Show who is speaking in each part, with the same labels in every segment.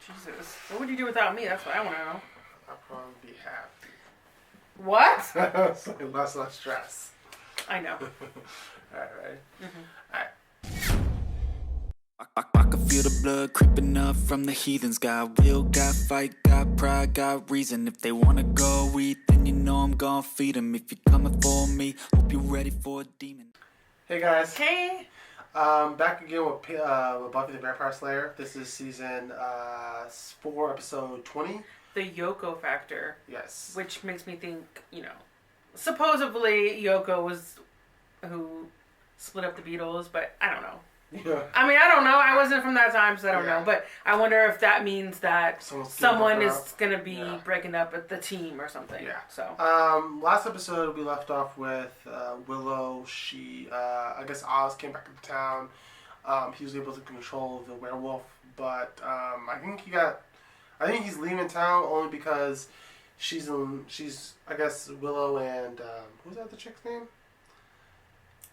Speaker 1: Jesus. What would you do without me? That's what I want to know.
Speaker 2: I'd probably be happy.
Speaker 1: What?
Speaker 2: So less stress.
Speaker 1: I know.
Speaker 2: Alright, ready?
Speaker 1: Mm-hmm.
Speaker 2: Alright.
Speaker 3: I can feel the blood creeping up from the heathens. Got will, got fight, got pride, got reason. If they wanna go eat, then you know I'm gonna feed them. If you're coming for me, hope you're ready for a demon.
Speaker 2: Hey guys.
Speaker 1: Hey.
Speaker 2: Back again with Buffy the Vampire Slayer. This is season 4, episode 20.
Speaker 1: The Yoko factor.
Speaker 2: Yes.
Speaker 1: Which makes me think, supposedly Yoko was who split up the Beatles, but I don't know.
Speaker 2: Yeah.
Speaker 1: I mean, I don't know. I wasn't from that time, so I don't know. But I wonder if that means that someone is going to be breaking up with the team or something.
Speaker 2: Yeah.
Speaker 1: So.
Speaker 2: Last episode we left off with Willow. She, I guess Oz came back into town. He was able to control the werewolf, but I think he's leaving town only because she's I guess Willow and who's that the chick's name?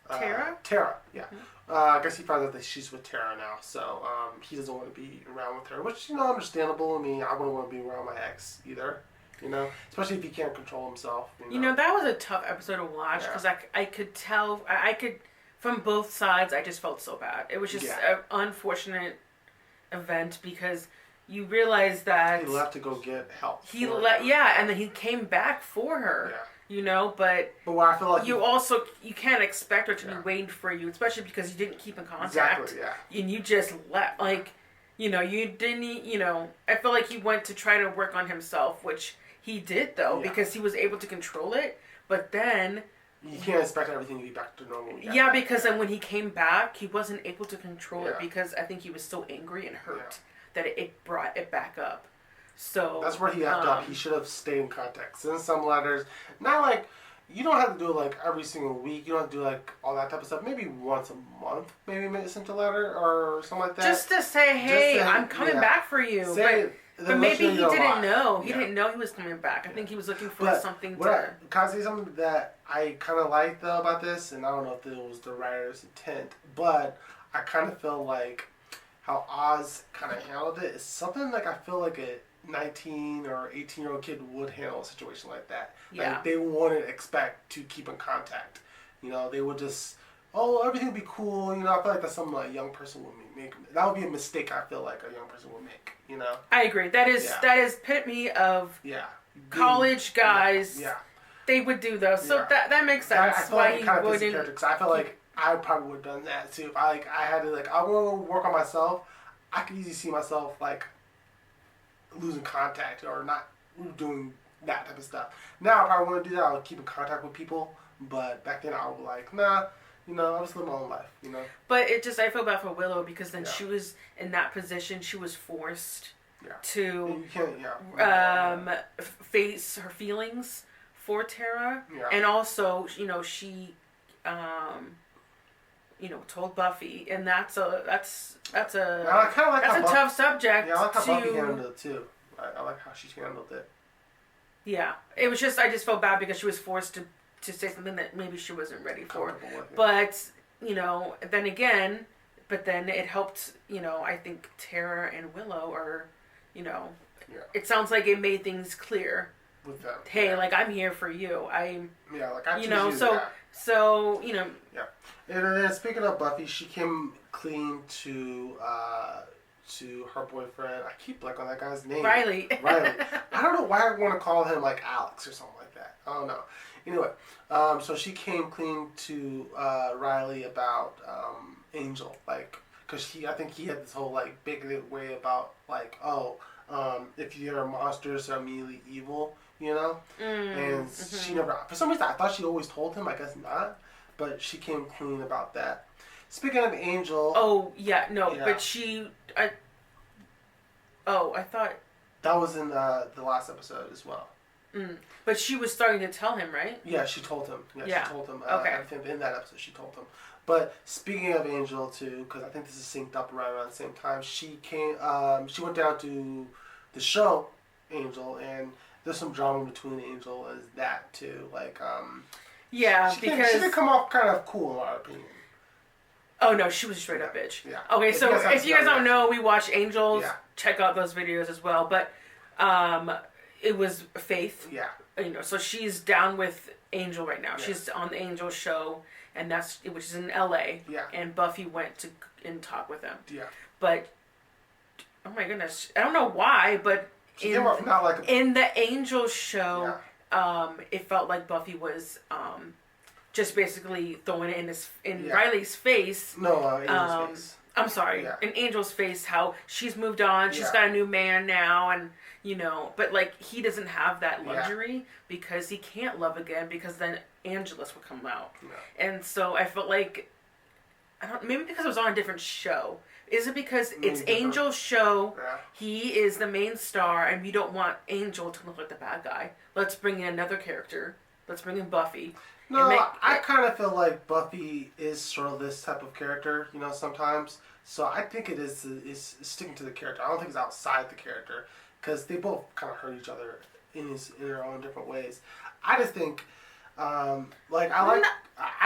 Speaker 1: Tara?
Speaker 2: Tara, yeah.
Speaker 1: Mm-hmm.
Speaker 2: I guess he found out that she's with Tara now, so he doesn't want to be around with her, which, understandable. I mean, I wouldn't want to be around my ex either, especially if he can't control himself.
Speaker 1: That was a tough episode to watch because I could tell, I could, from both sides, I just felt so bad. It was just an unfortunate event because you realize that...
Speaker 2: He left to go get help.
Speaker 1: And then he came back for her.
Speaker 2: Yeah.
Speaker 1: But
Speaker 2: what I feel like
Speaker 1: you can't expect her to be waiting for you, especially because you didn't keep in contact.
Speaker 2: Exactly, yeah.
Speaker 1: And you just left, you didn't, I feel like he went to try to work on himself, which he did though, because he was able to control it, but then...
Speaker 2: You can't expect everything to be back to normal.
Speaker 1: Because then when he came back, he wasn't able to control it because I think he was so angry and hurt that it brought it back up. So
Speaker 2: that's where he effed up. He should have stayed in contact. Send some letters. Not you don't have to do it every single week. You don't have to do all that type of stuff. Maybe once a month. Maybe send a letter or something like that.
Speaker 1: Just to say, hey, I'm coming back for you. But maybe he didn't know. He didn't know he was coming back. I think he was looking for something to...
Speaker 2: Can I say something that I kind of like, though, about this? And I don't know if it was the writer's intent, but I kind of feel like how Oz kind of handled it is something I feel like a 19 or 18-year-old kid would handle a situation like that.
Speaker 1: Yeah.
Speaker 2: They wouldn't expect to keep in contact. They would just, everything would be cool. I feel like that's something a young person would make. That would be a mistake I feel like a young person would make,
Speaker 1: I agree. That is epitome of college guys.
Speaker 2: Yeah.
Speaker 1: They would do those. So that makes sense.
Speaker 2: I feel like it kind of fits the character because I feel like I probably would have done that too. If I had to I want to work on myself, I could easily see myself losing contact or not doing that type of stuff. Now, if I want to do that, I would keep in contact with people. But back then, I would be nah, I'll just live my own life,
Speaker 1: But I feel bad for Willow because then she was in that position. She was forced to face her feelings for Tara. Yeah. And also, she, told Buffy, and that's a tough subject.
Speaker 2: Yeah, I like how Buffy handled it too. I like how she handled it. Yeah,
Speaker 1: it was just I just felt bad because she was forced to say something that maybe she wasn't ready for. But then it helped. I think Tara and Willow are, it sounds like it made things clear.
Speaker 2: With them.
Speaker 1: Hey, I'm here for you. I
Speaker 2: So. Yeah. And then speaking of Buffy, she came clean to her boyfriend. I keep blanking on that guy's name.
Speaker 1: Riley.
Speaker 2: I don't know why I want to call him Alex or something like that. I don't know. Anyway, so she came clean to Riley about Angel, because I think he had this whole bigoted way about if you're monsters are immediately evil, and she never. For some reason, I thought she always told him. I guess not. But she came clean about that. Speaking of Angel...
Speaker 1: Oh, yeah, no, but she... I thought...
Speaker 2: That was in the last episode as well.
Speaker 1: But she was starting to tell him, right?
Speaker 2: Yeah, she told him. Yeah. She told him.
Speaker 1: Okay.
Speaker 2: I think in that episode she told him. But speaking of Angel, too, because I think this is synced up around the same time, she came... she went down to the show, Angel, and there's some drama between Angel and that, too.
Speaker 1: Yeah,
Speaker 2: because she did come off kind of cool in my opinion.
Speaker 1: Oh no, she was a straight up bitch.
Speaker 2: Yeah.
Speaker 1: Okay, so if you guys don't know, we watch Angels check out those videos as well. But it was Faith.
Speaker 2: Yeah.
Speaker 1: So she's down with Angel right now.
Speaker 2: Yeah.
Speaker 1: She's on the Angel show, and which is in L.A.
Speaker 2: Yeah.
Speaker 1: And Buffy went to talk with them.
Speaker 2: Yeah.
Speaker 1: But oh my goodness, I don't know why, but in the Angel show, it felt like Buffy was just basically throwing it in Riley's face.
Speaker 2: No, Angel's face.
Speaker 1: I'm sorry, in Angel's face, how she's moved on, she's got a new man now, and but like he doesn't have that luxury because he can't love again because then Angelus would come out, and so I felt like maybe because it was on a different show. Is it because it's Angel's show? Yeah. He is the main star, and we don't want Angel to look like the bad guy. Let's bring in another character. Let's bring in Buffy.
Speaker 2: No, I kind of feel like Buffy is sort of this type of character, sometimes. So I think it is sticking to the character. I don't think it's outside the character because they both kind of hurt each other in their own different ways. I just think, I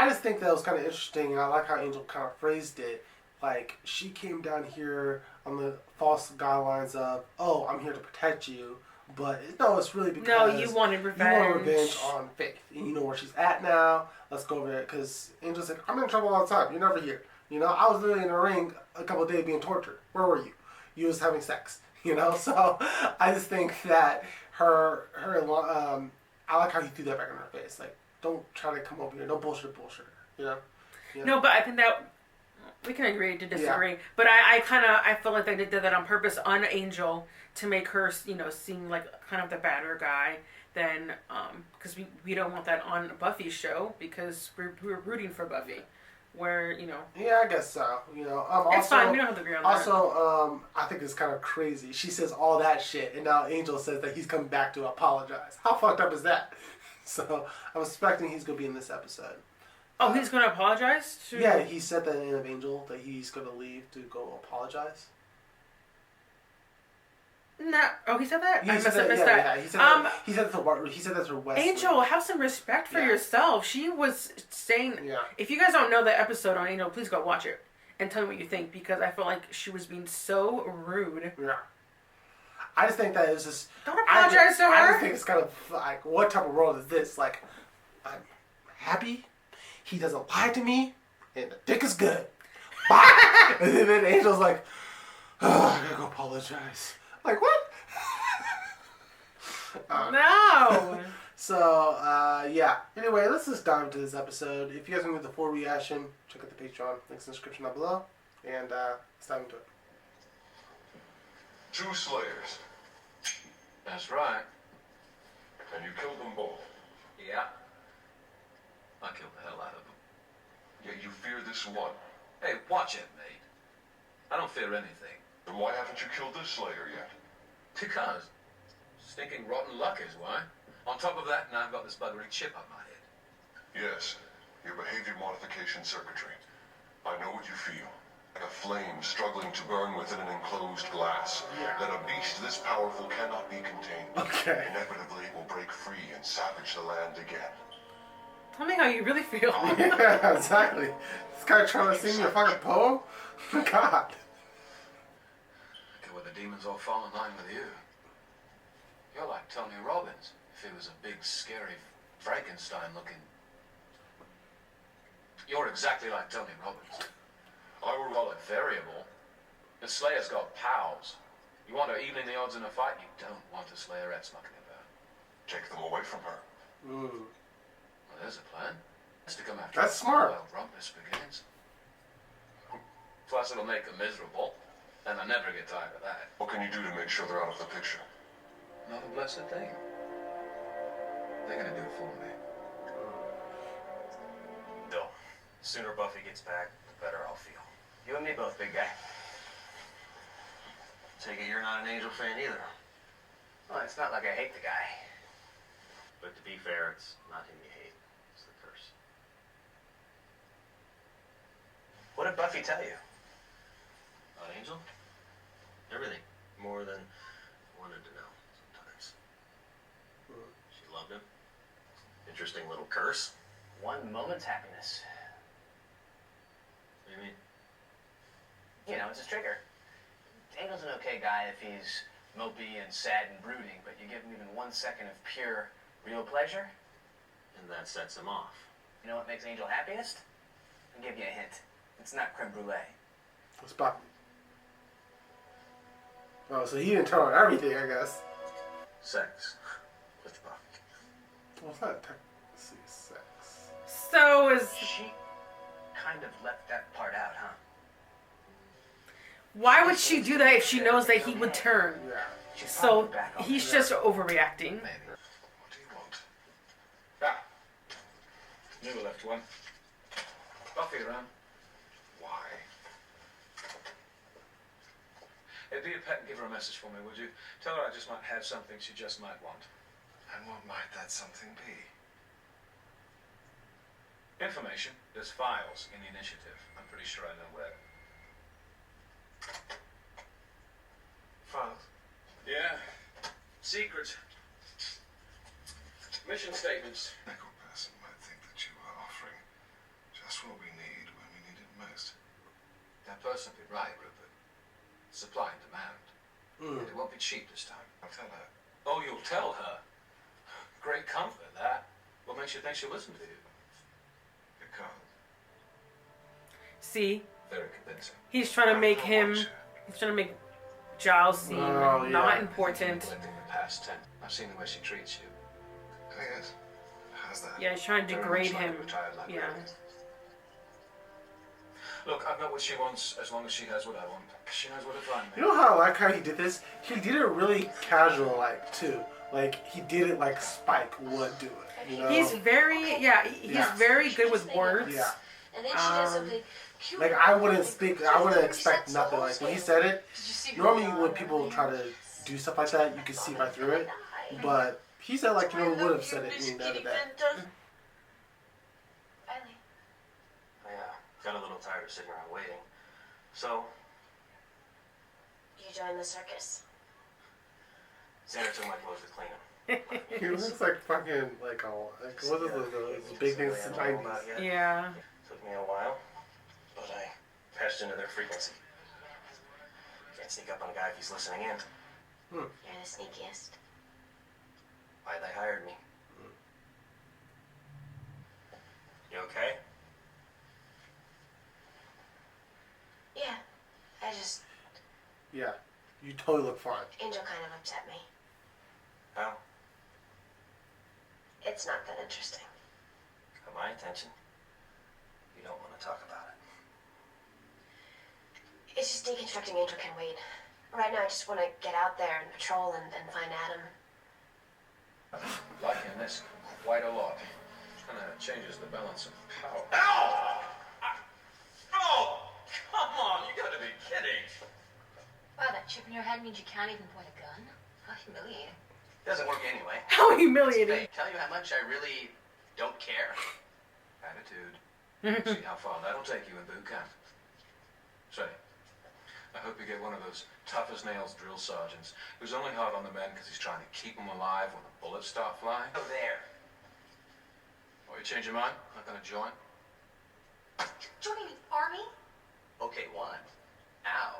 Speaker 2: just think that was kind of interesting, and I like how Angel kind of phrased it. Like, she came down here on the false guidelines of, oh, I'm here to protect you. But, no, it's really because...
Speaker 1: No, you wanted revenge.
Speaker 2: You want revenge on Faith. And you know where she's at now. Let's go over there. Because Angel's like, I'm in trouble all the time. You're never here. I was literally in a ring a couple of days being tortured. Where were you? You was having sex. So, I just think that I like how you threw that back in her face. Like, don't try to come over here. Don't bullshit.
Speaker 1: No, but I think that... We can agree to disagree, but I feel like they did that on purpose on Angel to make her, seem like kind of the badder guy. Then, because we don't want that on Buffy's show because we're rooting for Buffy, where
Speaker 2: Yeah, I guess so.
Speaker 1: It's fine. We don't have to agree on that.
Speaker 2: Also, I think it's kind of crazy. She says all that shit, and now Angel says that he's coming back to apologize. How fucked up is that? So I'm expecting he's gonna be in this episode.
Speaker 1: Oh, he's going to apologize?
Speaker 2: Yeah, he said that in of Angel that he's going to leave to go apologize.
Speaker 1: No. Oh, he said that?
Speaker 2: Yeah,
Speaker 1: I missed that.
Speaker 2: Yeah, he said that to Wesley.
Speaker 1: Angel, have some respect for yourself. She was saying... Yeah. If you guys don't know the episode on Angel, please go watch it and tell me what you think because I felt like she was being so rude.
Speaker 2: Yeah. I just think that it was just...
Speaker 1: Don't apologize to her.
Speaker 2: I just think it's kind of like, what type of world is this? Like, I'm happy... He doesn't lie to me, and the dick is good. Bye. And then Angel's like, oh, I gotta go apologize. Like, what?
Speaker 1: No.
Speaker 2: So, yeah. Anyway, let's just dive into this episode. If you guys want to do the full reaction, check out the Patreon. Links in the description down below. And let's dive into it.
Speaker 4: 2 Slayers. That's right. And you killed them both.
Speaker 5: Yeah. I killed the hell out of them.
Speaker 4: Yet you fear this one.
Speaker 5: Hey, watch it, mate. I don't fear anything.
Speaker 4: Then why haven't you killed this Slayer yet?
Speaker 5: Because stinking rotten luck is why. On top of that, now I've got this buggering chip on my head.
Speaker 4: Yes, your behavior modification circuitry. I know what you feel. Like a flame struggling to burn within an enclosed glass.
Speaker 2: Yeah.
Speaker 4: That a beast this powerful cannot be contained.
Speaker 2: Okay.
Speaker 4: Inevitably, it will break free and savage the land again.
Speaker 1: Tell me how you really feel.
Speaker 2: Yeah, exactly. This guy trying to sing me a fucking poem? God.
Speaker 5: Okay, well, the demons all fall in line with you. You're like Tony Robbins, if he was a big, scary Frankenstein looking. You're exactly like Tony Robbins. I will call it variable. The Slayer's got pals. You want her evening the odds in a fight, you don't want a Slayerette mucking about.
Speaker 4: Take them away from her.
Speaker 2: Ooh.
Speaker 5: Well, there's a plan. It's to come after
Speaker 2: That's smart.
Speaker 5: While rumpus begins. Plus it'll make them miserable, and I never get tired of that.
Speaker 4: What can you do to make sure they're out of the picture?
Speaker 5: Not a blessed thing. They're gonna do it for me.
Speaker 6: Bill, the sooner Buffy gets back, the better I'll feel. You and me both, big guy. Take it you're not an Angel fan either.
Speaker 5: Well, it's not like I hate the guy.
Speaker 6: But to be fair, it's not him you hate. It's the curse. What did Buffy tell you? About Angel? Everything. More than I wanted to know sometimes. She loved him. Interesting little curse.
Speaker 7: One moment's happiness.
Speaker 6: What do you mean?
Speaker 7: You know, it's a trigger. Angel's an okay guy if he's mopey and sad and brooding, but you give him even 1 second of pure, real pleasure,
Speaker 6: And that sets him off.
Speaker 7: you know what makes Angel happiest? I'll give you a hint. It's not creme brulee.
Speaker 2: It's Buffy. Oh, so he didn't tell her everything, I guess.
Speaker 6: Sex with Buffy.
Speaker 2: Well, it's not technically sex.
Speaker 1: So is
Speaker 7: She kind of left that part out, huh?
Speaker 1: why would she do that if she knows that he would turn?
Speaker 2: Yeah.
Speaker 7: She's
Speaker 1: So
Speaker 7: probably back on
Speaker 1: he's
Speaker 7: the-
Speaker 1: just overreacting.
Speaker 5: Maybe.
Speaker 4: What do you want?
Speaker 5: Ah. Knew we left one. Buffy around.
Speaker 4: Why?
Speaker 5: Hey, be a pet and give her a message for me, would you? Tell her I just might have something she just might want.
Speaker 4: And what might that something be?
Speaker 5: Information. There's files in the initiative. I'm pretty sure I know where.
Speaker 4: Files?
Speaker 5: Yeah. Secret. Mission statements.
Speaker 4: A medical person might think that you are offering just what we need when we need it most.
Speaker 5: That person would be right, Rupert. Supply and demand. And it won't be cheap this time.
Speaker 4: I'll tell her.
Speaker 5: Oh, you'll tell her. Great comfort, that. What makes you think she'll listen to you?
Speaker 4: Because
Speaker 1: See,
Speaker 5: Very convincing.
Speaker 1: he's trying to make
Speaker 4: I
Speaker 1: him.
Speaker 4: want you.
Speaker 1: He's trying to make Giles seem
Speaker 2: Oh, yeah.
Speaker 1: not important.
Speaker 5: Neglecting the past tense. I've seen the way she treats you.
Speaker 4: Oh, yes. How's that?
Speaker 1: Yeah, he's trying to
Speaker 5: Very
Speaker 1: degrade
Speaker 5: much like
Speaker 1: him.
Speaker 5: a retired librarian.
Speaker 1: Yeah.
Speaker 5: Look, I've got what she wants as long as she has what I want. She knows where to find me.
Speaker 2: You know how I like how he did this? He did it really casual, like, too. Like, he did it like Spike would do it, you know?
Speaker 1: He's very, he's
Speaker 2: Yeah.
Speaker 1: very good with words.
Speaker 2: Yeah.
Speaker 8: And then she does something cute.
Speaker 2: Like, I wouldn't expect nothing. Like, when he said it, normally when people try to do stuff like that, you can see right through it. But he said, like, you know, would have said it in the other day.
Speaker 8: Finally.
Speaker 6: I got a little tired of sitting around waiting. So,
Speaker 8: You join the circus.
Speaker 6: Xander took my clothes to clean them.
Speaker 2: He looks like fucking, like, what is those big things in the 90s?
Speaker 1: Yeah.
Speaker 6: Took me a while, but I patched into their frequency. Can't sneak up on a guy if he's listening in.
Speaker 8: You're the sneakiest.
Speaker 6: Why they hired me. You okay?
Speaker 8: Yeah. I just...
Speaker 2: Yeah. You totally look fine.
Speaker 8: Angel kind of upset me.
Speaker 6: How?
Speaker 8: It's not that interesting.
Speaker 6: Got my attention. You don't want to talk about it.
Speaker 8: It's just deconstructing Angel can wait. Right now I just want to get out there and patrol and find Adam.
Speaker 5: Liking this quite a lot. Kind of changes the balance of power.
Speaker 6: Ow! Oh! Come on, you gotta be kidding.
Speaker 8: Wow, that chip in your head means you can't even point a gun? How humiliating.
Speaker 6: Doesn't work anyway.
Speaker 1: How humiliating.
Speaker 6: Hey, tell you how much I really don't care.
Speaker 5: Attitude. See how far that'll take you in boot camp. Say, I hope you get one of those tough as nails drill sergeants who's only hard on the men because he's trying to keep them alive when the bullets start flying.
Speaker 6: Go there.
Speaker 5: Oh, you change your mind? Not gonna join?
Speaker 8: Joining the army?
Speaker 6: Okay, 1. Ow.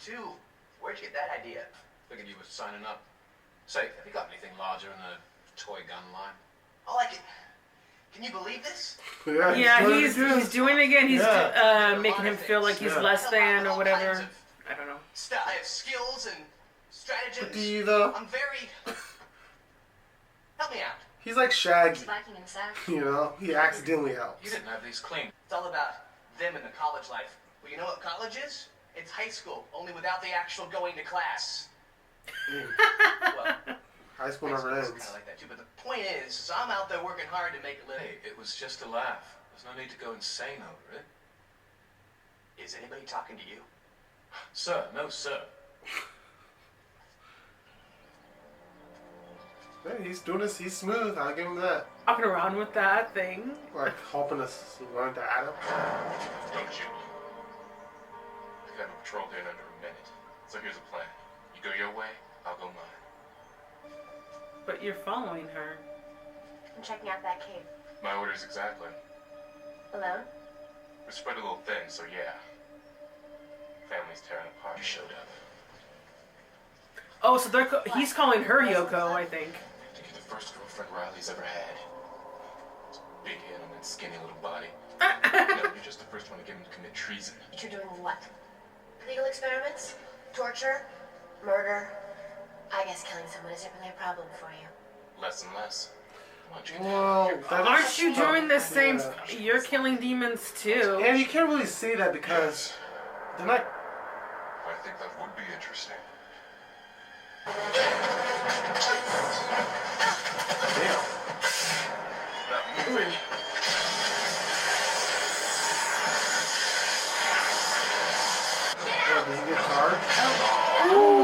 Speaker 6: 2. Where'd you get that idea?
Speaker 5: Figured you were signing up. Say, have you got anything larger in the toy gun line?
Speaker 6: Oh, I can you believe this?
Speaker 1: Yeah, he's doing it again. He's
Speaker 2: Yeah.
Speaker 1: making him feel like he's
Speaker 2: Yeah.
Speaker 1: less than or
Speaker 6: All
Speaker 1: whatever.
Speaker 6: kinds of
Speaker 1: I don't know.
Speaker 6: I have skills and stratagems.
Speaker 2: But do you, though?
Speaker 6: I'm very... Help me out.
Speaker 2: He's like Shaggy,
Speaker 8: Spiking in the sack.
Speaker 2: you know? He accidentally
Speaker 5: You
Speaker 2: helps.
Speaker 5: didn't have these clean.
Speaker 6: It's all about them and the college life. Well, you know what college is? It's high school, only without the actual going to class. Well,
Speaker 2: High school
Speaker 6: high
Speaker 2: never
Speaker 6: school is
Speaker 2: ends.
Speaker 6: kind of like that too. But the point is I'm out there working hard to make a living.
Speaker 5: Hey, it was just a laugh. There's no need to go insane over it.
Speaker 6: Is anybody talking to you?
Speaker 5: Sir, no sir.
Speaker 2: Hey, he's doing this. He's smooth. I'll give him that.
Speaker 1: Walking around with that thing.
Speaker 2: Like helping us learn to Adam.
Speaker 4: Don't shoot. I got a patrol there in under a minute. So here's a plan. You go your way, I'll go mine.
Speaker 1: But you're following her.
Speaker 8: I'm checking out that cave.
Speaker 4: My orders exactly.
Speaker 8: Alone?
Speaker 4: We're spread a little thin, so yeah. Family's tearing apart.
Speaker 5: You showed up.
Speaker 1: Oh, so he's calling her Yoko, I think.
Speaker 5: I think you're the first girlfriend Riley's ever had. Big head on that skinny little body. No, you're just the first one to get him to commit treason.
Speaker 8: But you're doing what? Legal experiments? Torture? Murder? I guess killing someone isn't really a problem for you.
Speaker 5: Less and less.
Speaker 2: Well,
Speaker 1: aren't you doing the same? You're killing demons too.
Speaker 2: And you can't really say that because they're not.
Speaker 4: I think that would be interesting.
Speaker 2: Damn.
Speaker 4: That movie.
Speaker 2: Oh, did he get charged? Ooh.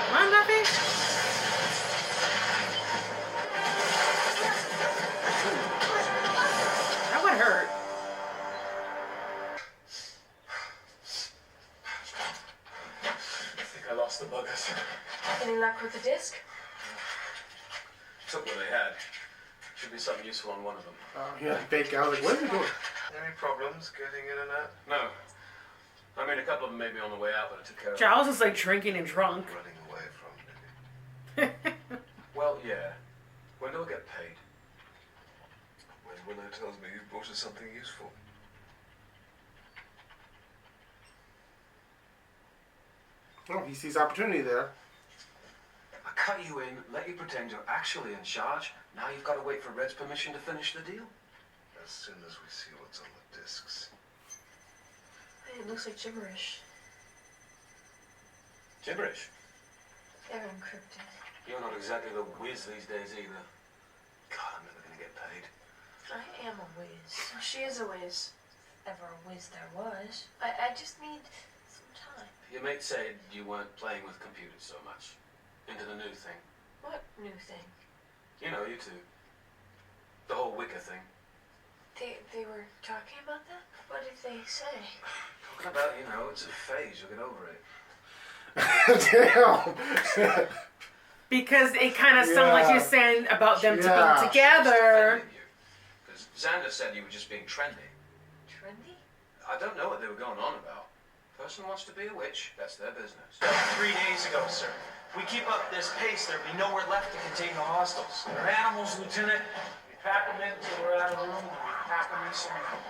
Speaker 1: Come on, Buffy. That would hurt.
Speaker 5: I think I lost the buggers.
Speaker 8: Any luck with the disc?
Speaker 5: Took what they had. Should be something useful on one of them.
Speaker 2: Yeah, bacon. I was like, what are you doing?
Speaker 5: Any problems getting in and out? No. I mean, a couple of them may be on the way out, but I took care of
Speaker 1: Giles is like drinking and drunk.
Speaker 5: running away from it. Well, yeah. When do I get paid?
Speaker 4: When Willow tells me you brought us something useful.
Speaker 2: Oh, he sees opportunity there.
Speaker 5: I cut you in, let you pretend you're actually in charge. Now you've got to wait for Red's permission to finish the deal.
Speaker 4: As soon as we see what's on the discs.
Speaker 8: Hey, it looks like gibberish.
Speaker 5: Gibberish.
Speaker 8: They're encrypted.
Speaker 5: You're not exactly the whiz these days either. God, I'm never gonna get paid.
Speaker 8: I am a whiz. She is a whiz. Ever a whiz there was. I just need some time.
Speaker 5: Your mate said you weren't playing with computers so much. Into the new thing.
Speaker 8: What new thing?
Speaker 5: You know, you two. The whole Wicca thing.
Speaker 8: They were talking about that? What did they say?
Speaker 5: Talking about, you know, it's a phase, you'll get over it.
Speaker 2: Damn.
Speaker 1: Because it kind of sounded like you're saying about them to
Speaker 2: Yeah.
Speaker 1: be together.
Speaker 5: Because Xander said you were just being trendy.
Speaker 8: Trendy?
Speaker 5: I don't know what they were going on about. Person wants to be a witch, that's their business.
Speaker 9: 3 days ago, sir. If we keep up this pace, there'll be nowhere left to contain the hostiles. They're animals, Lieutenant. We pack them in until we're out of room, and we pack them in some more.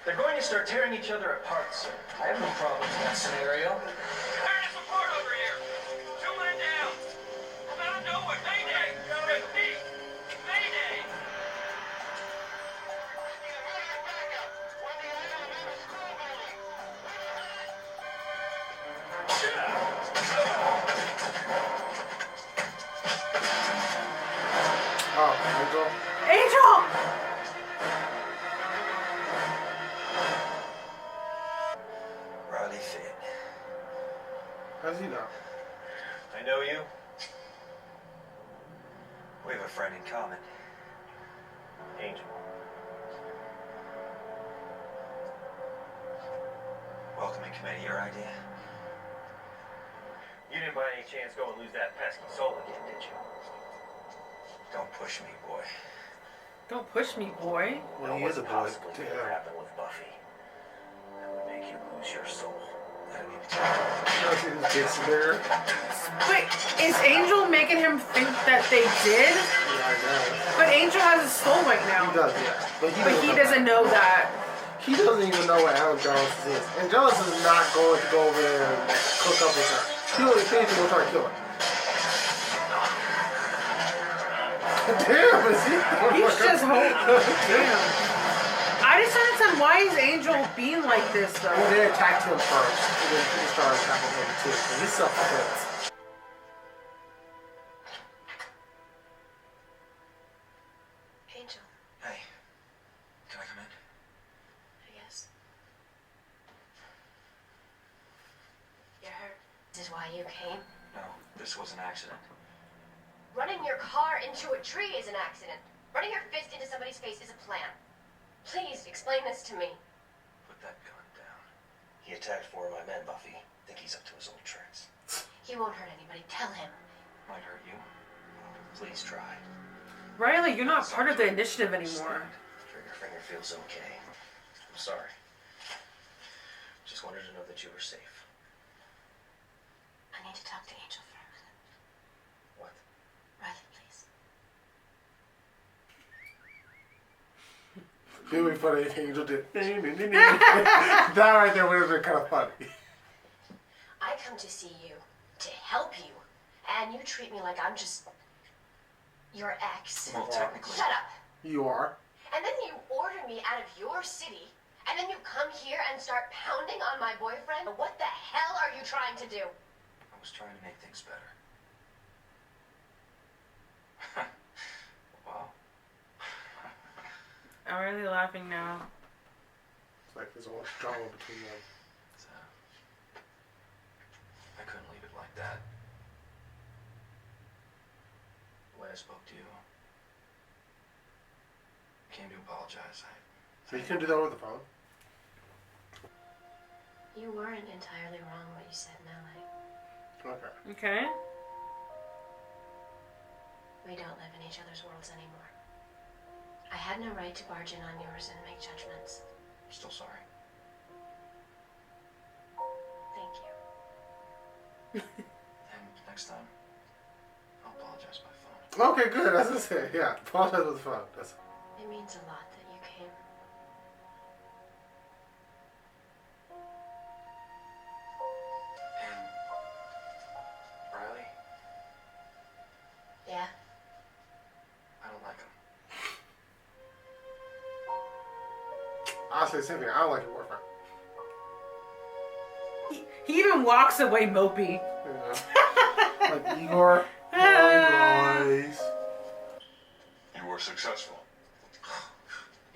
Speaker 9: They're going to start tearing each other apart, sir. I have no problem with that scenario.
Speaker 10: Turn support over here. 2 men down. Come out of nowhere. Mayday. Repeat. Mayday.
Speaker 2: Oh,
Speaker 1: Angel!
Speaker 6: Riley Finn.
Speaker 2: how's he know?
Speaker 6: I know you. We have a friend in common. Angel. Welcoming committee, your idea? You didn't by any chance go and lose that pesky soul again, did you? Don't push me, boy.
Speaker 1: Don't push me, boy.
Speaker 2: Well, he is a boy.
Speaker 6: Possibly
Speaker 2: To
Speaker 6: could
Speaker 2: him.
Speaker 6: have happened with Buffy. That would make you lose your soul. That'd be
Speaker 2: I see this big smear.
Speaker 1: Wait, is Angel making him think that they did?
Speaker 2: Yeah, I know.
Speaker 1: But Angel has his soul right now.
Speaker 2: He does, yeah.
Speaker 1: But he doesn't know that.
Speaker 2: He doesn't even know what Angelus is. Angelus is not going to go over there and cook up with her. He'll, if anything, will try to kill her. Damn, is he?
Speaker 1: He's just hoping. Damn. I just don't understand why is Angel being like this though.
Speaker 2: Well, they attacked him first, and then he started attacking him too. So he's self-defense.
Speaker 8: Angel,
Speaker 6: Hey, can I come in?
Speaker 8: I guess. You're hurt. This is why you came?
Speaker 6: No, this was an accident.
Speaker 8: Running your car into a tree is an accident. Running your fist into somebody's face is a plan. Please explain this to me.
Speaker 6: Put that gun down. He attacked 4 of my men, Buffy. Think he's up to his old tricks.
Speaker 8: He won't hurt anybody. Tell him.
Speaker 6: Might hurt you. Please try.
Speaker 1: Riley, you're not part of the initiative anymore.
Speaker 6: Trigger. finger feels okay. I'm sorry. Just wanted to know that you were safe.
Speaker 8: I need to talk to Angel for a minute.
Speaker 6: What?
Speaker 8: Riley, please.
Speaker 2: It would be funny if Angel did. That right there would have been kind of funny.
Speaker 8: I come to see you, to help you, and you treat me like I'm just your ex.
Speaker 5: Well, technically.
Speaker 8: Shut up.
Speaker 2: You are.
Speaker 8: And then you order me out of your city, and then you come here and start pounding on my boyfriend? What the hell are you trying to do?
Speaker 5: I was trying to make things better. Wow.
Speaker 1: I'm really laughing now.
Speaker 2: It's like there's a lot of drama between them.
Speaker 5: I couldn't leave it like that. The way I spoke to you. I came to apologize.
Speaker 2: So you can do that over the phone?
Speaker 8: You weren't entirely wrong what you said in LA.
Speaker 2: Okay.
Speaker 1: Okay.
Speaker 8: We don't live in each other's worlds anymore. I had no right to barge in on yours and make judgments.
Speaker 5: I'm still sorry.
Speaker 8: Thank you.
Speaker 5: And next time, I'll apologize by phone.
Speaker 2: Okay, good. That's what I say. Yeah, apologize with the phone. That's...
Speaker 8: It means a lot that you came.
Speaker 5: And Riley,
Speaker 8: Yeah?
Speaker 5: I don't like him.
Speaker 2: I'll say the same thing. I don't like your boyfriend.
Speaker 1: He even walks away mopey.
Speaker 2: Yeah. Like Igor. Boys.
Speaker 4: You were successful.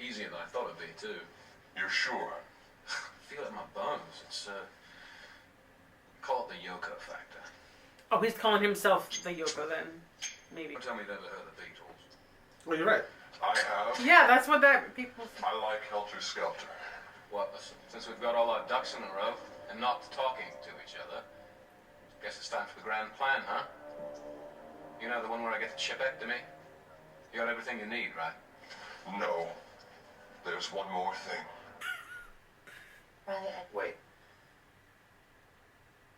Speaker 5: Easier than I thought it'd be, too.
Speaker 4: You're sure?
Speaker 5: I feel it in my bones. It's, call it the Yoko factor.
Speaker 1: Oh, he's calling himself the Yoko then. Maybe.
Speaker 5: Don't tell me you've ever heard of the Beatles.
Speaker 2: Well, you're right.
Speaker 4: I have.
Speaker 1: Yeah, that's what that people...
Speaker 4: I like Helter Skelter.
Speaker 5: What, since we've got all our ducks in a row and not talking to each other, guess it's time for the grand plan, huh? You know, the one where I get the chipectomy? You got everything you need, right?
Speaker 4: No. There's one more thing.
Speaker 8: Riley,
Speaker 6: Wait.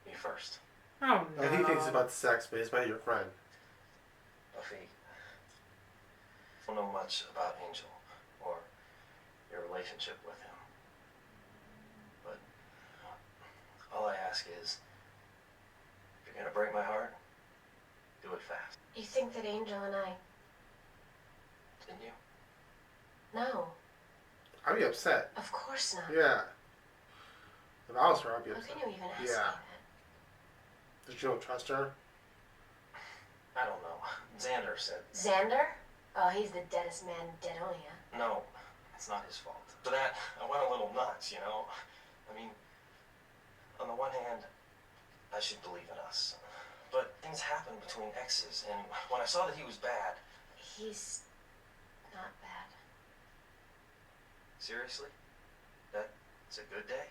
Speaker 6: Me first.
Speaker 1: Oh, no.
Speaker 2: He thinks about sex, but it's about your friend.
Speaker 6: Buffy, I don't know much about Angel or your relationship with him. But all I ask is, if you're gonna break my heart, do it fast.
Speaker 8: you think that Angel and I...
Speaker 6: Didn't you?
Speaker 8: No,
Speaker 2: I'd be upset.
Speaker 8: of course not.
Speaker 2: Yeah. If I was her, I'd be
Speaker 8: How
Speaker 2: upset.
Speaker 8: can you even ask me
Speaker 2: Yeah.
Speaker 8: that?
Speaker 2: Did you don't trust her?
Speaker 6: I don't know. Xander said.
Speaker 8: Xander? Oh, he's the deadest man in Deadonia.
Speaker 6: No, it's not his fault. For that, I went a little nuts, you know? I mean, on the one hand, I should believe in us. But things happen between exes, and when I saw that he was bad...
Speaker 8: He's not bad.
Speaker 6: Seriously? That's a good day?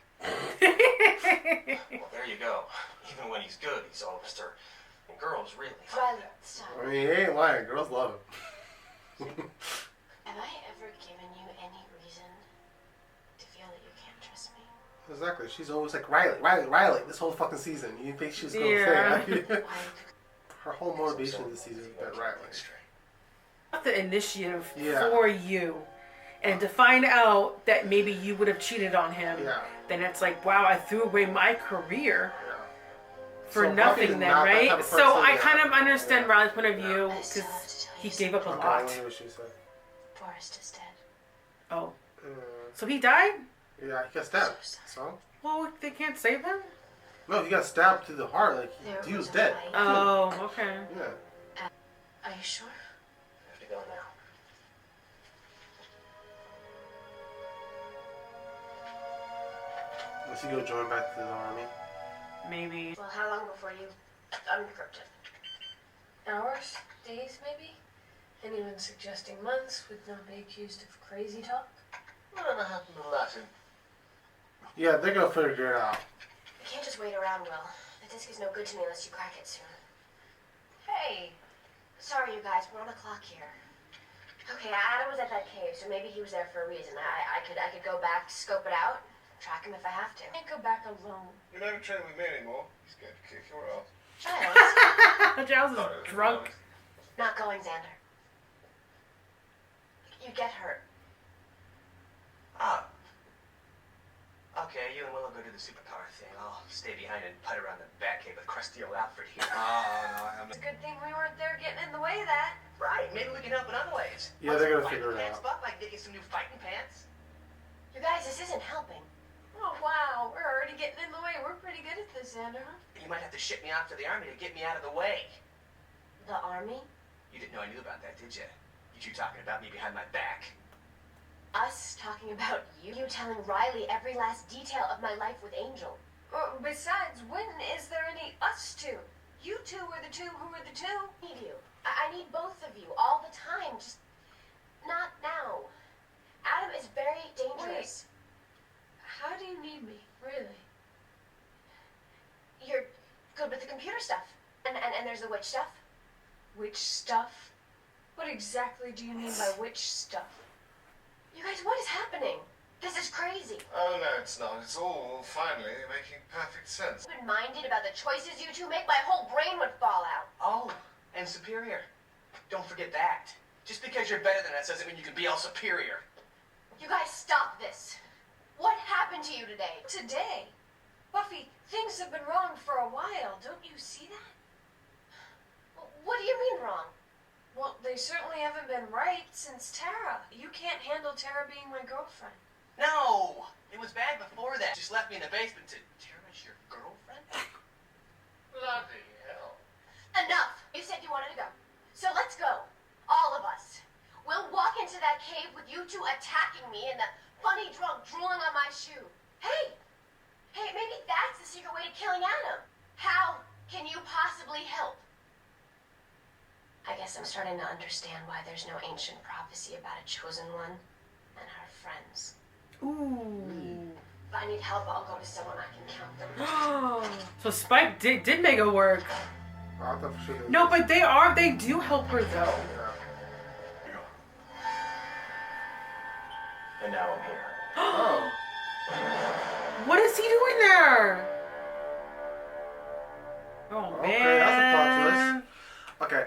Speaker 6: Well, there you go. Even when he's good, he's all Mr. And girls really like
Speaker 8: Riley,
Speaker 6: that.
Speaker 8: stop.
Speaker 2: I mean, he ain't lying. Girls love him.
Speaker 8: Have I ever given you any reason to feel that you can't trust me?
Speaker 2: Exactly. She's always like, Riley, this whole fucking season. You think she was going to
Speaker 1: Yeah.
Speaker 2: say that?
Speaker 8: Why?
Speaker 2: Her whole motivation this season has been Riley.
Speaker 1: The initiative
Speaker 2: Yeah.
Speaker 1: for you. And to find out that maybe you would have cheated on him,
Speaker 2: Yeah.
Speaker 1: then it's like, wow, I threw away my career
Speaker 2: Yeah.
Speaker 1: for
Speaker 2: So Buffy is
Speaker 1: nothing then,
Speaker 2: not that type
Speaker 1: right?
Speaker 2: of
Speaker 1: So
Speaker 2: person,
Speaker 1: I
Speaker 2: yeah.
Speaker 1: kind of understand
Speaker 2: Yeah.
Speaker 1: Riley's point of view
Speaker 8: I still
Speaker 1: because
Speaker 8: have to tell
Speaker 1: he
Speaker 8: you
Speaker 1: gave up a
Speaker 2: Okay,
Speaker 1: lot.
Speaker 2: let me hear what she said.
Speaker 8: Forrest is dead.
Speaker 1: Oh,
Speaker 2: Uh,
Speaker 1: so he died?
Speaker 2: yeah, he got stabbed.
Speaker 8: So sad.
Speaker 2: So?
Speaker 1: Well, they can't save him?
Speaker 2: No, he got stabbed to the heart. Like,
Speaker 8: There
Speaker 2: he was
Speaker 8: a
Speaker 2: dead.
Speaker 8: fight.
Speaker 1: Oh, okay.
Speaker 2: Yeah.
Speaker 8: Are you sure?
Speaker 6: I have to go now.
Speaker 2: Unless he go join back to the army.
Speaker 1: Maybe.
Speaker 8: Well, how long before you uncrypt it? Hours? Days, maybe? Anyone suggesting months would not be accused of crazy talk?
Speaker 6: Whatever happened to Latin?
Speaker 2: Yeah, they're going to figure it out.
Speaker 8: You can't just wait around, Will. The disc is no good to me unless you crack it soon. Hey! Sorry, you guys, we're on a clock here. Okay, Adam was at that cave, so maybe he was there for a reason. I could go back, scope it out, track him if I have to. I can't go back alone.
Speaker 4: You're never training with me anymore. He's going to kick your ass.
Speaker 8: Giles.
Speaker 1: Giles is drunk.
Speaker 8: Not going, Xander. You get hurt.
Speaker 6: Ah. Okay, you and Willow go do the superpower thing. I'll stay behind and putt around the Batcave with crusty old Alfred here.
Speaker 8: It's a good thing we weren't there getting in the way of that.
Speaker 6: Right, maybe we can help in other ways.
Speaker 2: Yeah, they're gonna figure it
Speaker 6: Pants,
Speaker 2: out.
Speaker 6: Buff, I can get you some new fighting pants.
Speaker 8: You guys, this isn't helping. Oh, wow. We're already getting in the way. We're pretty good at this, Xander, huh?
Speaker 6: You might have to ship me off to the army to get me out of the way.
Speaker 8: The army?
Speaker 6: You didn't know I knew about that, did you? You two talking about me behind my back.
Speaker 8: Us talking about you? You telling Riley every last detail of my life with Angel. Besides, when is there any us two? You two were the two who were the two. I need you. I need both of you all the time. Just not now. Adam is very dangerous. Wait. How do you need me? Really? You're good with the computer stuff. And there's the witch stuff. Witch stuff? What exactly do you mean by witch stuff? You guys, what is happening? This is crazy.
Speaker 4: Oh, no, it's not. It's all finally making perfect sense.
Speaker 8: I've been minded about the choices you two make, my whole brain would fall out.
Speaker 6: Oh, and superior. Don't forget that. Just because you're better than us doesn't mean you can be all superior.
Speaker 8: You guys, stop this. What happened to you today?
Speaker 11: Today? Buffy, things have been wrong for a while. Don't you see that?
Speaker 8: What do you mean wrong?
Speaker 11: Well, they certainly haven't been right since Tara. You can't handle Tara being my girlfriend.
Speaker 6: No! It was bad before that. Just left me in the basement to Tara's your girlfriend?
Speaker 4: Bloody hell.
Speaker 8: Enough! You said you wanted to go. So let's go. All of us. We'll walk into that cave with you two attacking me and the funny drunk drooling on my shoe. Hey! Hey, maybe that's the secret way to killing Adam. How can you possibly help? I guess I'm starting to understand why there's no ancient prophecy about a chosen one and her friends.
Speaker 1: Ooh.
Speaker 8: If I need help, I'll go to someone I can count them.
Speaker 1: So Spike did make it work.
Speaker 2: Oh, I thought for sure
Speaker 1: No, but they do help her though.
Speaker 6: And now I'm here.
Speaker 2: Oh.
Speaker 1: What is he doing there? Oh
Speaker 2: Okay,
Speaker 1: man.
Speaker 2: that's a plot twist. Okay.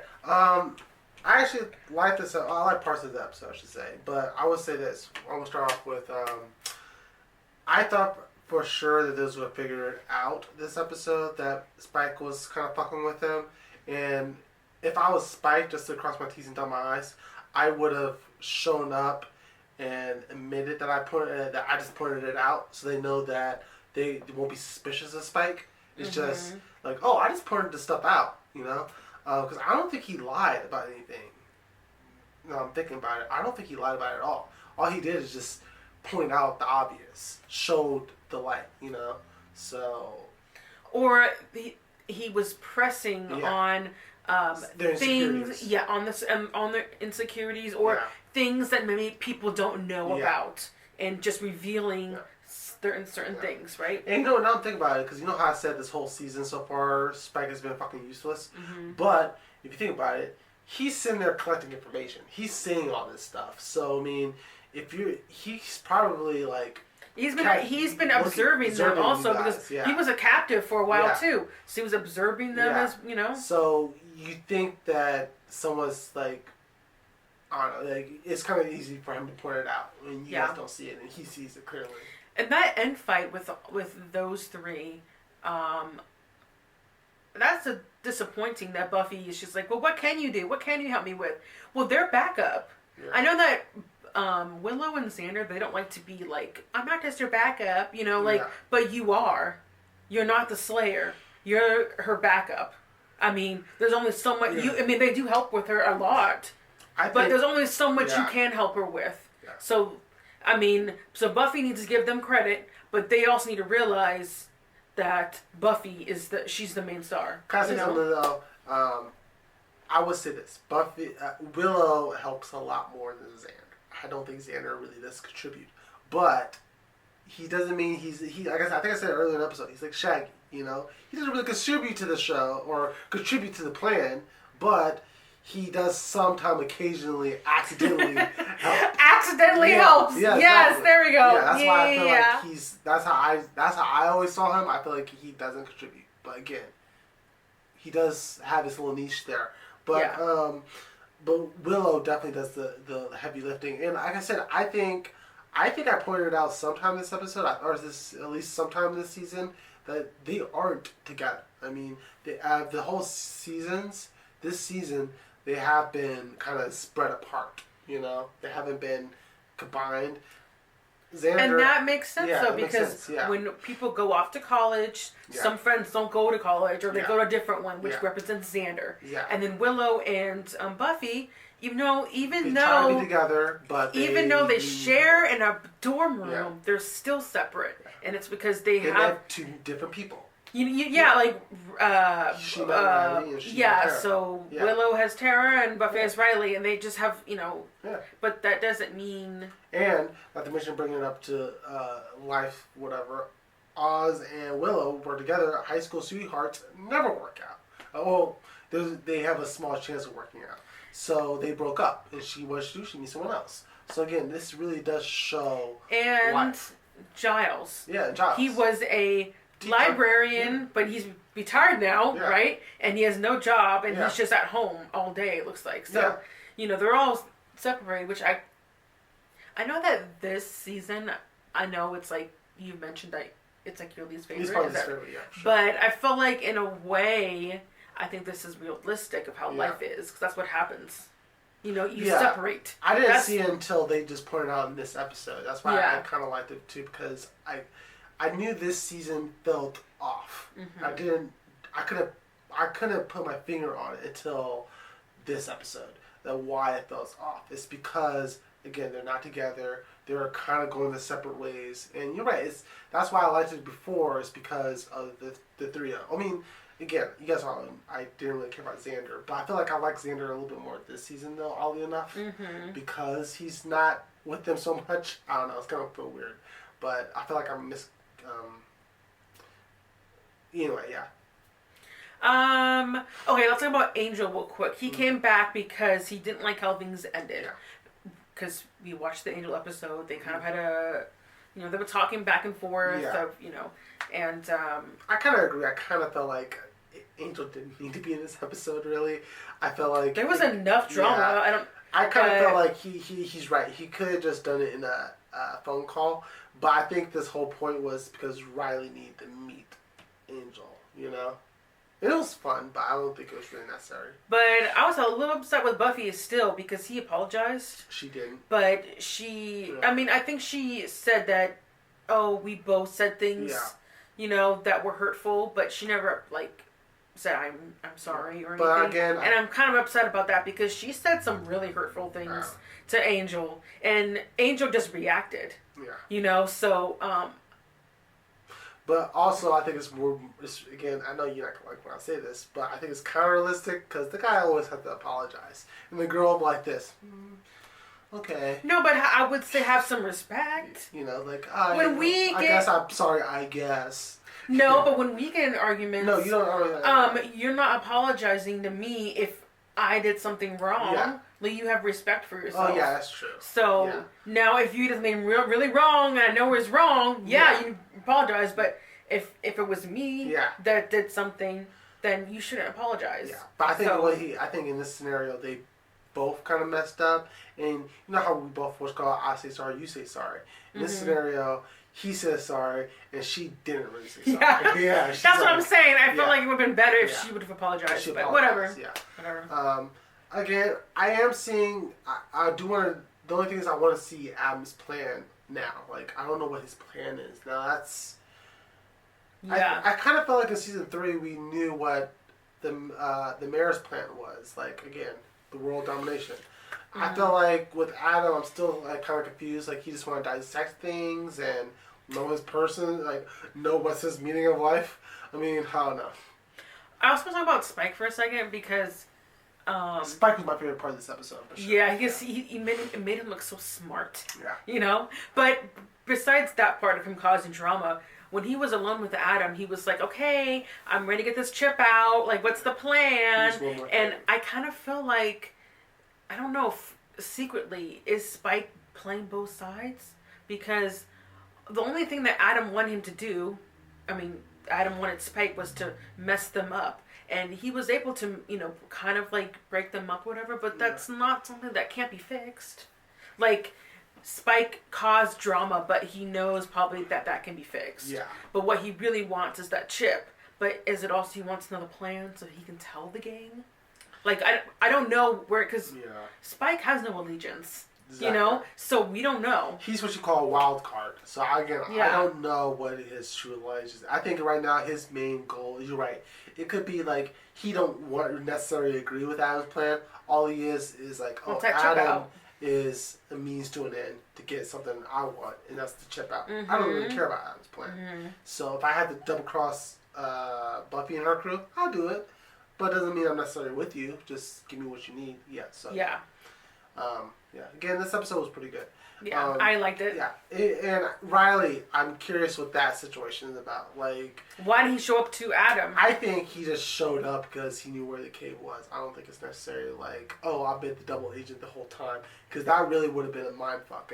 Speaker 2: I actually like this. I like parts of the episode, I should say. But I would say this. I'm gonna start off with. I thought for sure that this would have figured out this episode that Spike was kind of fucking with him, and if I was Spike, just to cross my T's and dot my I's, I would have shown up and admitted that I just pointed it out, so they know that they won't be suspicious of Spike. It's just like, oh, I just pointed this stuff out, you know. Because I don't think he lied about anything. No, I'm thinking about it. I don't think he lied about it at all. All he did is just point out the obvious, showed the light, you know. So,
Speaker 1: Or he was pressing on
Speaker 2: their
Speaker 1: things, on the insecurities or things that maybe people don't know about, and just revealing certain things, right?
Speaker 2: And now I'm thinking about it, because you know how I said this whole season so far, Spike has been fucking useless. But if you think about it, he's sitting there collecting information. He's seeing all this stuff. So I mean, he's probably like
Speaker 1: he's been observing them also, because he was a captive for a while too. So he was observing them as you know.
Speaker 2: So you think that someone's like, I don't know, like it's kind of easy for him to point it out when you guys don't see it, and he sees it clearly.
Speaker 1: And that end fight with those three, that's disappointing that Buffy is just like, well, what can you do? What can you help me with? Well, they're backup. Yeah. I know that Willow and Xander, they don't like to be like, I'm not just your backup, you know, like, but you are. You're not the Slayer. You're her backup. I mean, there's only so much, they do help with her a lot. But there's only so much you can help her with. Yeah. So Buffy needs to give them credit, but they also need to realize that Buffy she's the main star.
Speaker 2: Can I say something though? I would say this: Willow helps a lot more than Xander. I don't think Xander really does contribute, but he doesn't mean he's. I think I said earlier in the episode, he's like Shaggy. You know, he doesn't really contribute to the show or contribute to the plan, but he does sometime occasionally accidentally help.
Speaker 1: Accidentally helps.
Speaker 2: Yeah,
Speaker 1: yes,
Speaker 2: exactly.
Speaker 1: there we go.
Speaker 2: Yeah, that's why I feel
Speaker 1: yeah.
Speaker 2: like he's. That's how I always saw him. I feel like he doesn't contribute, but again, he does have his little niche there. But but Willow definitely does the heavy lifting, and like I said, I think I pointed it out sometime this episode, or this at least sometime this season, that they aren't together. I mean, they the whole seasons. This season, they have been kind of spread apart. You know, they haven't been combined. Xander,
Speaker 1: and that makes sense though,
Speaker 2: makes
Speaker 1: because
Speaker 2: sense, yeah.
Speaker 1: when people go off to college, some friends don't go to college, or they go to a different one, which represents Xander.
Speaker 2: Yeah.
Speaker 1: And then Willow and Buffy, even though
Speaker 2: try to be together, but
Speaker 1: even though they share in a dorm room, they're still separate, and it's because they have
Speaker 2: two different people.
Speaker 1: Like
Speaker 2: she met Riley and she met Tara.
Speaker 1: So Willow has Tara and Buffy has Riley, and they just have but that doesn't mean.
Speaker 2: And not to mention bringing it up to life, whatever. Oz and Willow were together, high school sweethearts, never work out. They have a small chance of working out, so they broke up, and she meets someone else. So again, this really does show.
Speaker 1: And
Speaker 2: life.
Speaker 1: Giles.
Speaker 2: Yeah, Giles.
Speaker 1: He was a librarian, but he's retired now, right? And he has no job, and he's just at home all day, it looks like. So, they're all separated, which I know that this season, I know it's like, you mentioned that it's like your least favorite.
Speaker 2: He's probably his favorite, sure.
Speaker 1: But I feel like, in a way, I think this is realistic of how life is, because that's what happens. You separate.
Speaker 2: I didn't see it until they just pointed out in this episode. That's why I kind of liked it, too, because I knew this season felt off.
Speaker 1: Mm-hmm.
Speaker 2: I couldn't put my finger on it until this episode. That why it felt off. It's because again they're not together. They're kind of going their separate ways. And you're right. That's why I liked it before. Is because of the three of them. I mean, again, you guys know I didn't really care about Xander, but I feel like I like Xander a little bit more this season though. Oddly enough, because he's not with them so much. I don't know. It's gonna feel weird, but I feel like I miss. Anyway, yeah.
Speaker 1: Okay, let's talk about Angel real quick. He came back because he didn't like how things ended. Because we watched the Angel episode, they kind of had they were talking back and forth of, and
Speaker 2: I kind of agree. I kind of felt like Angel didn't need to be in this episode. Really, I felt like
Speaker 1: there was enough drama.
Speaker 2: Yeah, I kind of felt like he's right. He could have just done it in a phone call, but I think this whole point was because Riley needed to meet Angel. It was fun, but I don't think it was really necessary.
Speaker 1: But I was a little upset with Buffy still because he apologized.
Speaker 2: She didn't.
Speaker 1: But I think she said that, we both said things, that were hurtful, but she never, said, I'm sorry or anything. But again, and I'm kind of upset about that because she said some really hurtful things to Angel, and Angel just reacted. Yeah. So,
Speaker 2: but also, I think it's more. Again, I know you're not gonna like when I say this, but I think it's kind of realistic because the guy always has to apologize, and the girl like this. Okay.
Speaker 1: No, but I would say have some respect.
Speaker 2: I guess I'm sorry. I guess.
Speaker 1: No, but when we get in arguments,
Speaker 2: no, you don't.
Speaker 1: You're not apologizing to me if I did something wrong. Yeah. You have respect for yourself.
Speaker 2: Oh yeah, that's true.
Speaker 1: So now, if you did something really wrong, and I know it's wrong, you apologize. But if it was me that did something, then you shouldn't apologize. Yeah,
Speaker 2: but I think I think in this scenario they both kind of messed up, and you know how we both was called I say sorry, you say sorry. In this scenario, he says sorry, and she didn't really say sorry. Yeah,
Speaker 1: that's what I'm saying. I felt like it would have been better if she would have apologized. But whatever.
Speaker 2: Yeah, whatever. Again, I am seeing. I do want to. The only thing is, I want to see Adam's plan now. I don't know what his plan is now. That's. Yeah. I kind of felt like in season 3 we knew what the mayor's plan was. Again, the world domination. I feel like with Adam, I'm still kind of confused. He just want to dissect things and know his person. Know what's his meaning of life. I mean, I don't know.
Speaker 1: I was going to talk about Spike for a second because.
Speaker 2: Spike was my favorite part of this episode. For sure.
Speaker 1: Yeah, he made him look so smart.
Speaker 2: Yeah.
Speaker 1: You know? But besides that part of him causing drama, when he was alone with Adam, he was like, okay, I'm ready to get this chip out. Like, what's the plan? And I kind of feel like, I don't know, secretly, is Spike playing both sides? Because the only thing that Adam wanted him to do, Adam wanted Spike was to mess them up. And he was able to, kind of like break them up or whatever, but that's not something that can't be fixed. Like, Spike caused drama, but he knows probably that can be fixed.
Speaker 2: Yeah.
Speaker 1: But what he really wants is that chip. But is it also he wants another plan so he can tell the gang? Like, I don't know where, because Spike has no allegiance. Exactly. So we don't know.
Speaker 2: He's what you call a wild card. So I don't know what his true allegiance is. I think right now his main goal, you're right, it could be like he don't necessarily agree with Adam's plan. All he is like, Adam is a means to an end to get something I want, and that's the chip out. I don't really care about Adam's plan. So if I had to double cross Buffy and her crew, I'll do it. But it doesn't mean I'm necessarily with you. Just give me what you need. Yeah. So
Speaker 1: yeah.
Speaker 2: Again, this episode was pretty good.
Speaker 1: Yeah, I liked it.
Speaker 2: Yeah, and Riley, I'm curious what that situation is about. Like,
Speaker 1: why did he show up to Adam?
Speaker 2: I think he just showed up because he knew where the cave was. I don't think it's necessarily like, oh, I've been the double agent the whole time, because that really would have been a mind fuck.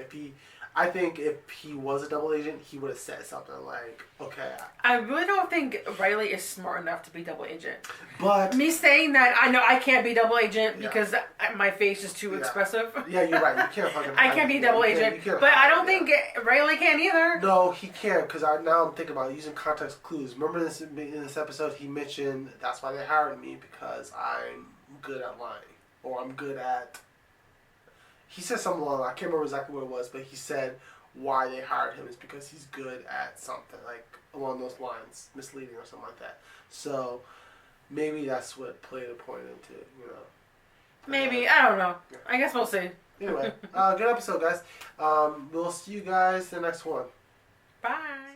Speaker 2: I think if he was a double agent, he would have said something like, okay.
Speaker 1: I really don't think Riley is smart enough to be double agent.
Speaker 2: But
Speaker 1: me saying that, I know I can't be double agent because my face is too expressive.
Speaker 2: Yeah, you're right. You can't fucking
Speaker 1: I can't be double agent. But I don't think Riley can either.
Speaker 2: No, he can't, because now I'm thinking about it, using context clues. Remember in this episode, he mentioned that's why they hired me, because I'm good at lying. Or I'm good at... He said something along, I can't remember exactly what it was, but he said why they hired him is because he's good at something, like along those lines, misleading or something like that. So maybe that's what played a point into,
Speaker 1: Maybe, I don't know. Yeah. I guess we'll see.
Speaker 2: Anyway, good episode, guys. We'll see you guys in the next one.
Speaker 1: Bye.